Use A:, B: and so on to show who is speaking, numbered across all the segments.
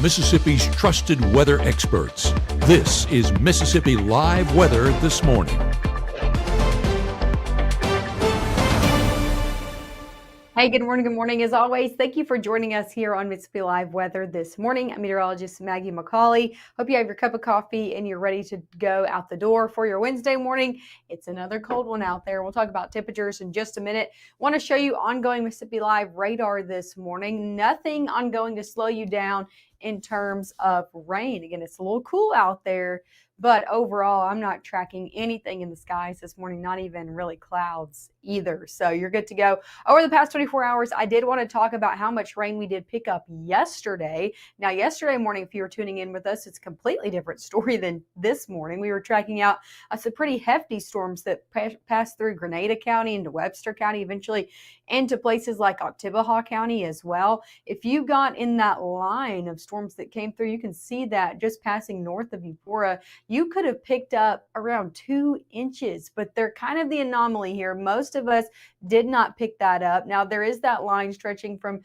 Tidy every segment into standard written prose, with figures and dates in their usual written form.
A: Mississippi's trusted weather experts. This is Mississippi Live Weather This Morning.
B: Hey, good morning. Good morning. As always, thank you for joining us here on Mississippi Live Weather This Morning. I'm meteorologist Maggie McCauley. Hope you have your cup of coffee and you're ready to go out the door for your Wednesday morning. It's another cold one out there. We'll talk about temperatures in just a minute. Want to show you ongoing Mississippi Live radar this morning. Nothing ongoing to slow you down in terms of rain. Again, it's a little cool out there, but overall, I'm not tracking anything in the skies this morning, not even really clouds either. So you're good to go. Over the past 24 hours, I did want to talk about how much rain we did pick up yesterday. Now, yesterday morning, if you were tuning in with us, it's a completely different story than this morning. We were tracking out some pretty hefty storms that passed through Grenada County into Webster County, eventually into places like Oktibbeha County as well. If you got in that line of storms that came through, you can see that just passing north of Eupora, you could have picked up around 2 inches, but they're kind of the anomaly here. Most of us did not pick that up. Now, there is that line stretching from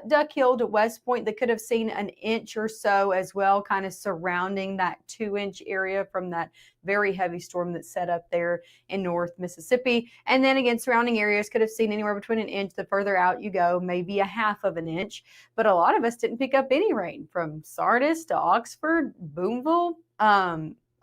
B: Duck Hill to West Point that could have seen an inch or so as well, kind of surrounding that 2-inch area from that very heavy storm that's set up there in North Mississippi. And then again, surrounding areas could have seen anywhere between an inch. The further out you go, maybe a half of an inch. But a lot of us didn't pick up any rain from Sardis to Oxford, Boonville,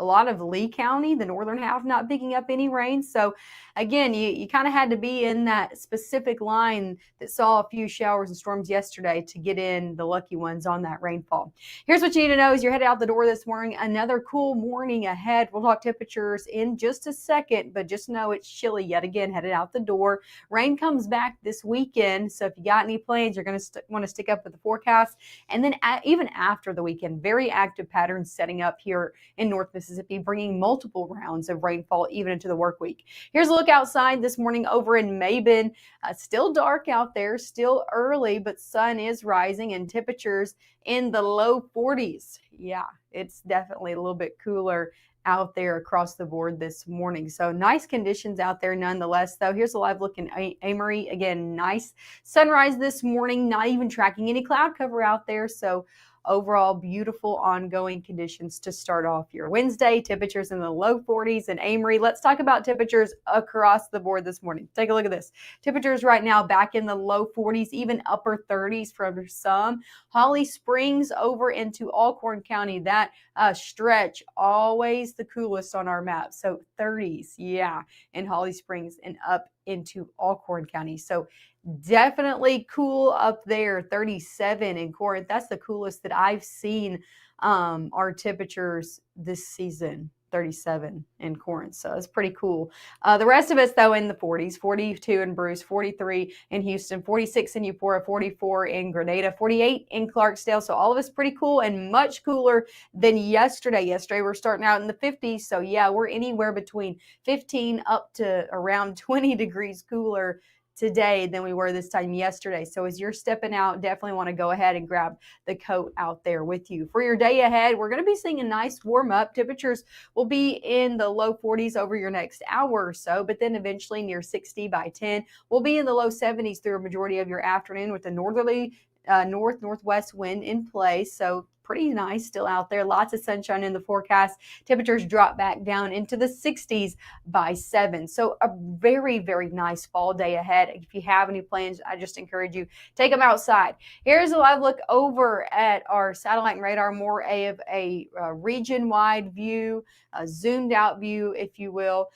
B: a lot of Lee County, the northern half, not picking up any rain. So again, you kind of had to be in that specific line that saw a few showers and storms yesterday to get in the lucky ones on that rainfall. Here's what you need to know as you're headed out the door this morning. Another cool morning ahead. We'll talk temperatures in just a second, but just know it's chilly yet again headed out the door. Rain comes back this weekend, so if you got any plans, you're going to want to stick up with the forecast. And then even after the weekend, very active patterns setting up here in North Mississippi, bringing multiple rounds of rainfall even into the work week. Here's a look outside this morning over in Mabin. Still dark out there, still early, but sun is rising and temperatures in the low 40s. Yeah, it's definitely a little bit cooler out there across the board this morning. So nice conditions out there nonetheless, though. Here's a live look in Amory. Again, nice sunrise this morning, not even tracking any cloud cover out there. So overall, beautiful ongoing conditions to start off your Wednesday. Temperatures in the low 40s in Amory. Let's talk about temperatures across the board this morning. Take a look at this. Temperatures right now back in the low 40s, even upper 30s for some. Holly Springs over into Alcorn County. That stretch, always the coolest on our map. So 30s, yeah, in Holly Springs and up into Alcorn County. So definitely cool up there. 37 in Corinth. That's the coolest that I've seen our temperatures this season. 37 in Corinth. So it's pretty cool. The rest of us, though, in the 40s, 42 in Bruce, 43 in Houston, 46 in Eupora, 44 in Grenada, 48 in Clarksdale. So all of us pretty cool and much cooler than yesterday. Yesterday, we're starting out in the 50s. So yeah, we're anywhere between 15 up to around 20 degrees cooler today than we were this time yesterday. So as you're stepping out, definitely want to go ahead and grab the coat out there with you. For your day ahead, we're going to be seeing a nice warm up. Temperatures will be in the low 40s over your next hour or so, but then eventually near 60 by 10. We'll be in the low 70s through a majority of your afternoon with the northerly northwest wind in place. So pretty nice still out there. Lots of sunshine in the forecast. Temperatures drop back down into the 60s by 7. So a very, very nice fall day ahead. If you have any plans, I just encourage you, take them outside. Here's a live look over at our satellite and radar, more of a region-wide view, a zoomed out view, if you will.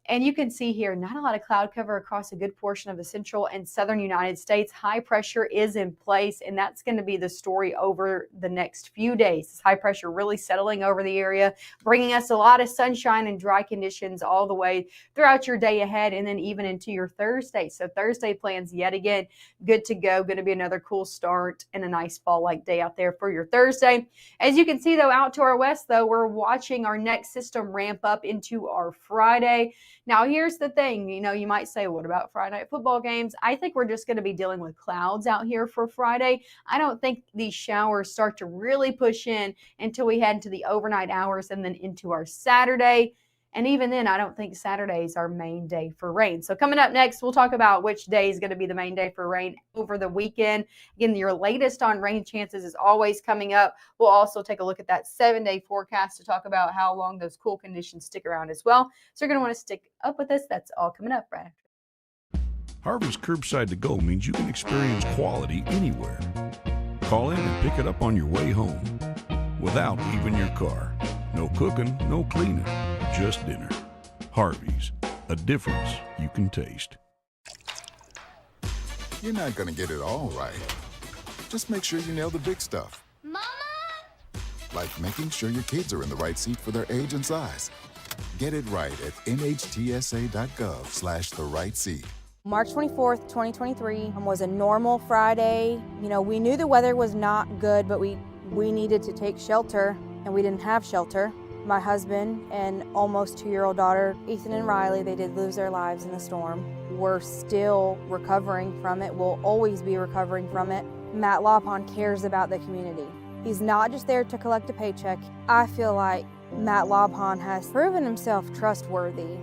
B: And you can see here, not a lot of cloud cover across a good portion of the central and southern United States. High pressure is in place, and that's going to be the story over the next few days. This high pressure really settling over the area, bringing us a lot of sunshine and dry conditions all the way throughout your day ahead, and then even into your Thursday. So Thursday plans yet again, good to go. Going to be another cool start and a nice fall-like day out there for your Thursday. As you can see, though, out to our west, though, we're watching our next system ramp up into our Friday. Now, here's the thing, you might say, what about Friday night football games? I think we're just going to be dealing with clouds out here for Friday. I don't think these showers start to really push in until we head into the overnight hours and then into our Saturday. And even then, I don't think Saturday's our main day for rain. So coming up next, we'll talk about which day is going to be the main day for rain over the weekend. Again, your latest on rain chances is always coming up. We'll also take a look at that 7-day forecast to talk about how long those cool conditions stick around as well. So you're going to want to stick up with us. That's all coming up right after.
A: Harvey's Curbside to Go means you can experience quality anywhere. Call in and pick it up on your way home without leaving your car. No cooking, no cleaning, just dinner. Harvey's, a difference you can taste.
C: You're not gonna get it all right. Just make sure you nail the big stuff.
D: Mama!
C: Like making sure your kids are in the right seat for their age and size. Get it right at nhtsa.gov/the right seat.
E: March 24th, 2023 was a normal Friday. You know, we knew the weather was not good, but we needed to take shelter, and we didn't have shelter. My husband and almost 2-year-old daughter, Ethan and Riley, they did lose their lives in the storm. We're still recovering from it. We'll always be recovering from it. Matt Lawpon cares about the community. He's not just there to collect a paycheck. I feel like Matt Lawpon has proven himself trustworthy.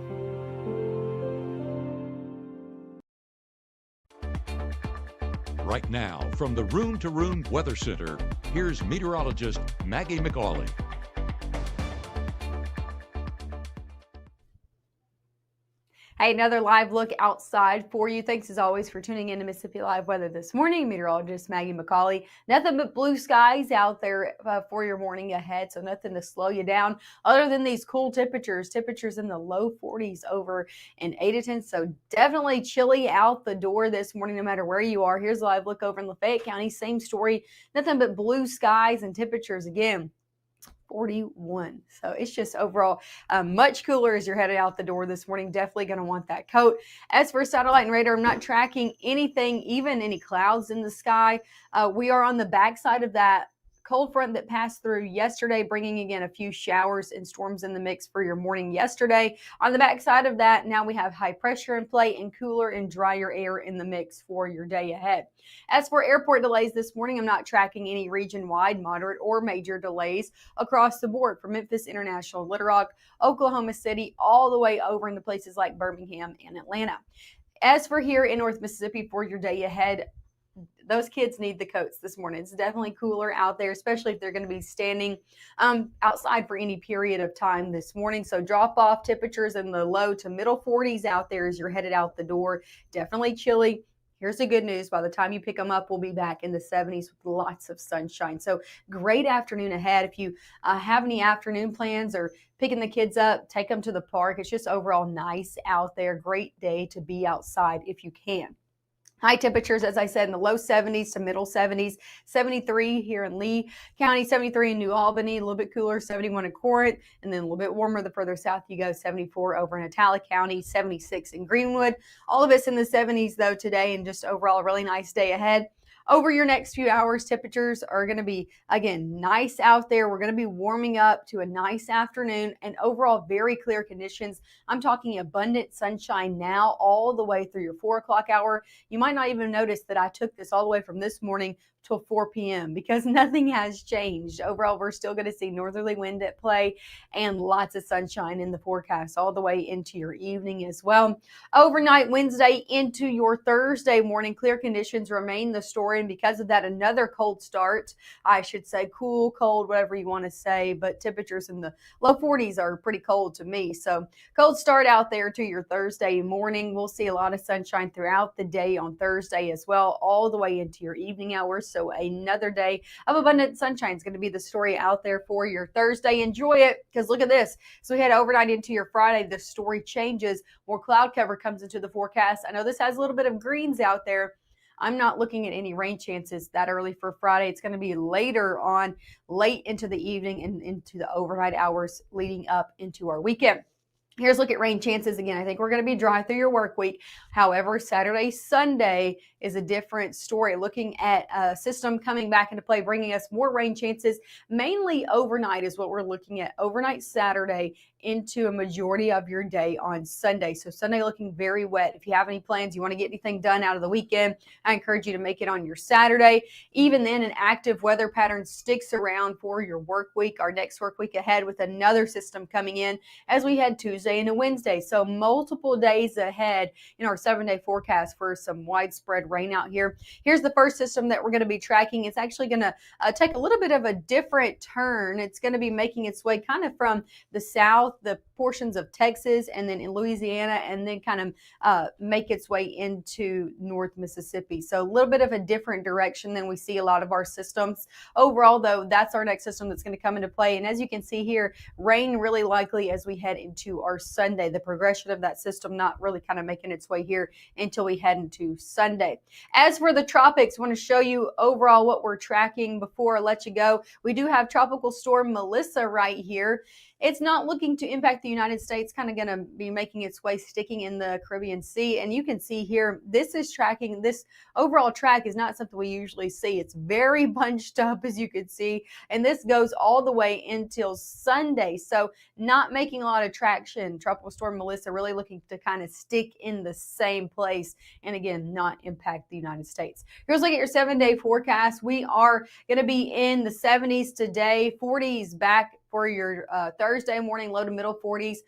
A: Right now, from the Room to Room Weather Center, here's meteorologist Maggie McAuley.
B: Hey, another live look outside for you. Thanks as always for tuning in to Mississippi Live Weather this morning. Meteorologist Maggie McAuley. Nothing but blue skies out there for your morning ahead, so nothing to slow you down other than these cool temperatures. Temperatures in the low 40s over in Adenton, so definitely chilly out the door this morning no matter where you are. Here's a live look over in Lafayette County. Same story. Nothing but blue skies and temperatures again. 41. So it's just overall much cooler as you're headed out the door this morning. Definitely going to want that coat. As for satellite and radar, I'm not tracking anything, even any clouds in the sky. We are on the backside of that cold front that passed through yesterday, bringing again a few showers and storms in the mix for your morning yesterday. On the backside of that, now we have high pressure in play and cooler and drier air in the mix for your day ahead. As for airport delays this morning, I'm not tracking any region-wide, moderate, or major delays across the board from Memphis International, Little Rock, Oklahoma City, all the way over into places like Birmingham and Atlanta. As for here in North Mississippi for your day ahead, those kids need the coats this morning. It's definitely cooler out there, especially if they're going to be standing outside for any period of time this morning. So drop off temperatures in the low to middle 40s out there as you're headed out the door. Definitely chilly. Here's the good news. By the time you pick them up, we'll be back in the 70s with lots of sunshine. So great afternoon ahead. If you have any afternoon plans or picking the kids up, take them to the park. It's just overall nice out there. Great day to be outside if you can. High temperatures, as I said, in the low 70s to middle 70s, 73 here in Lee County, 73 in New Albany, a little bit cooler, 71 in Corinth, and then a little bit warmer the further south you go, 74 over in Atala County, 76 in Greenwood. All of us in the 70s, though, today, and just overall a really nice day ahead. Over your next few hours, temperatures are going to be, again, nice out there. We're going to be warming up to a nice afternoon and overall very clear conditions. I'm talking abundant sunshine now all the way through your 4 o'clock hour. You might not even notice that I took this all the way from this morning till 4 p.m. because nothing has changed. Overall, we're still going to see northerly wind at play and lots of sunshine in the forecast all the way into your evening as well. Overnight Wednesday into your Thursday morning, clear conditions remain the story, and because of that, another cold start. I should say cool, cold, whatever you want to say, but temperatures in the low 40s are pretty cold to me. So cold start out there to your Thursday morning. We'll see a lot of sunshine throughout the day on Thursday as well, all the way into your evening hours. So another day of abundant sunshine is going to be the story out there for your Thursday. Enjoy it, because look at this. So we head overnight into your Friday. The story changes. More cloud cover comes into the forecast. I know this has a little bit of greens out there. I'm not looking at any rain chances that early for Friday. It's going to be later on, late into the evening and into the overnight hours leading up into our weekend. Here's a look at rain chances again. I think we're going to be dry through your work week. However, Saturday, Sunday is a different story. Looking at a system coming back into play, bringing us more rain chances, mainly overnight is what we're looking at. Overnight Saturday into a majority of your day on Sunday. So Sunday looking very wet. If you have any plans, you want to get anything done out of the weekend, I encourage you to make it on your Saturday. Even then, an active weather pattern sticks around for your work week, our next work week ahead, with another system coming in as we head Tuesday into Wednesday. So multiple days ahead in our 7-day forecast for some widespread rain out here. Here's the first system that we're going to be tracking. It's actually going to take a little bit of a different turn. It's going to be making its way kind of from the south, the portions of Texas, and then in Louisiana, and then kind of make its way into North Mississippi. So a little bit of a different direction than we see a lot of our systems. Overall, though, that's our next system that's going to come into play. And as you can see here, rain really likely as we head into our Sunday. The progression of that system not really kind of making its way here until we head into Sunday. As for the tropics, I want to show you overall what we're tracking before I let you go. We do have Tropical Storm Melissa right here. It's not looking to impact the United States, kind of going to be making its way, sticking in the Caribbean Sea. And you can see here, this is tracking, this overall track is not something we usually see. It's very bunched up, as you can see. And this goes all the way until Sunday. So not making a lot of traction. Tropical Storm Melissa really looking to kind of stick in the same place. And again, not impact the United States. Here's a look at your 7-day forecast. We are going to be in the 70s today, 40s back for your Thursday morning, low to middle 40s.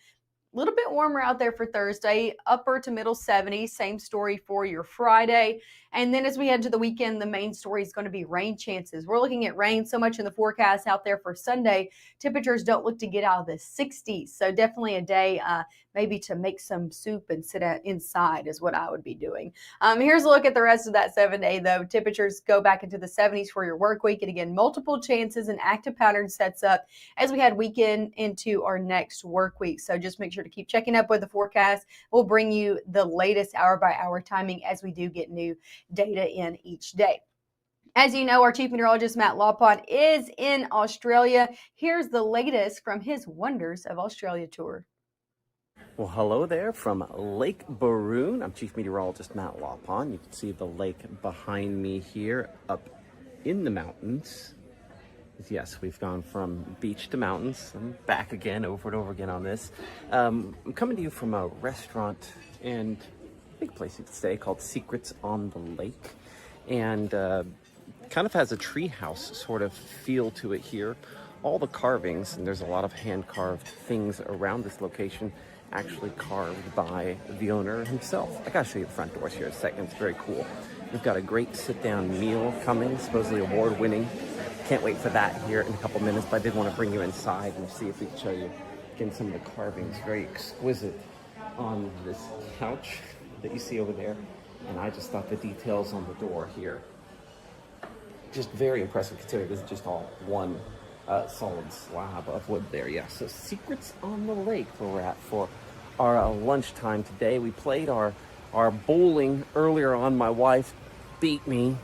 B: A little bit warmer out there for Thursday, upper to middle 70s. Same story for your Friday. And then as we head to the weekend, the main story is going to be rain chances. We're looking at rain so much in the forecast out there for Sunday. Temperatures don't look to get out of the 60s. So definitely a day maybe to make some soup and sit inside is what I would be doing. Here's a look at the rest of that 7-day, though. Temperatures go back into the 70s for your work week. And again, multiple chances and active pattern sets up as we head weekend into our next work week. So just make sure to keep checking up with the forecast. We'll bring you the latest hour-by-hour timing as we do get new data in each day. As you know, our chief meteorologist, Matt Lawpont, is in Australia. Here's the latest from his Wonders of Australia tour.
D: Well, hello there from Lake Baroon. I'm Chief Meteorologist Matt Lawpont. You can see the lake behind me here up in the mountains. Yes, we've gone from beach to mountains and back again, over and over again on this. I'm coming to you from a restaurant and big place you could stay called Secrets on the Lake. And kind of has a treehouse sort of feel to it here. All the carvings, and there's a lot of hand-carved things around this location, actually carved by the owner himself. I gotta show you the front doors here in a second. It's very cool. We've got a great sit-down meal coming, supposedly award-winning. Can't wait for that here in a couple minutes, but I did want to bring you inside and see if we can show you again some of the carvings, very exquisite on this couch that you see over there. And I just thought the details on the door here, just very impressive considering this is just all one solid slab of wood there. Yeah, so Secrets on the Lake where we're at for our lunchtime today. We played our bowling earlier on. My wife beat me.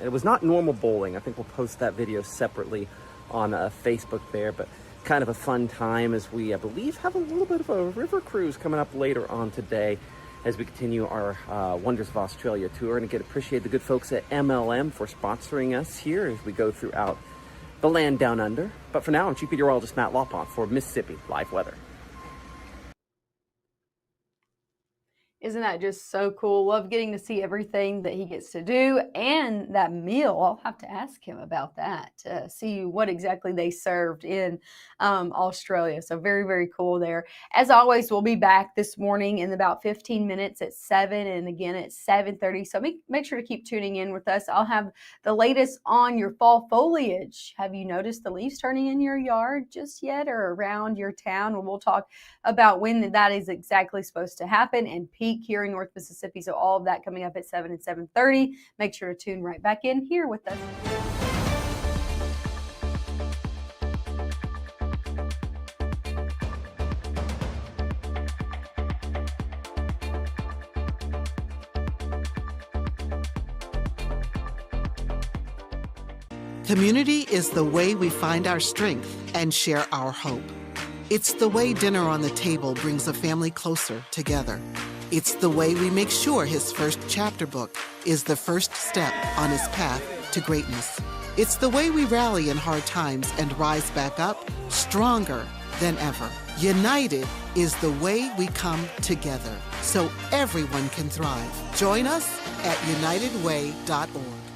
D: It was not normal bowling. I think we'll post that video separately on Facebook there, but kind of a fun time as we, I believe, have a little bit of a river cruise coming up later on today as we continue our Wonders of Australia tour. And again, appreciate the good folks at MLM for sponsoring us here as we go throughout the land down under. But for now, I'm Chief Meteorologist Matt Lawpont for Mississippi Live Weather.
B: Isn't that just so cool? Love getting to see everything that he gets to do and that meal. I'll have to ask him about that to see what exactly they served in Australia. So very, very cool there. As always, we'll be back this morning in about 15 minutes at 7 and again at 7:30. So make sure to keep tuning in with us. I'll have the latest on your fall foliage. Have you noticed the leaves turning in your yard just yet or around your town? Well, we'll talk about when that is exactly supposed to happen and peak here in North Mississippi. So all of that coming up at 7 and 7:30. Make sure to tune right back in here with us.
F: Community is the way we find our strength and share our hope. It's the way dinner on the table brings a family closer together. It's the way we make sure his first chapter book is the first step on his path to greatness. It's the way we rally in hard times and rise back up stronger than ever. United is the way we come together so everyone can thrive. Join us at unitedway.org.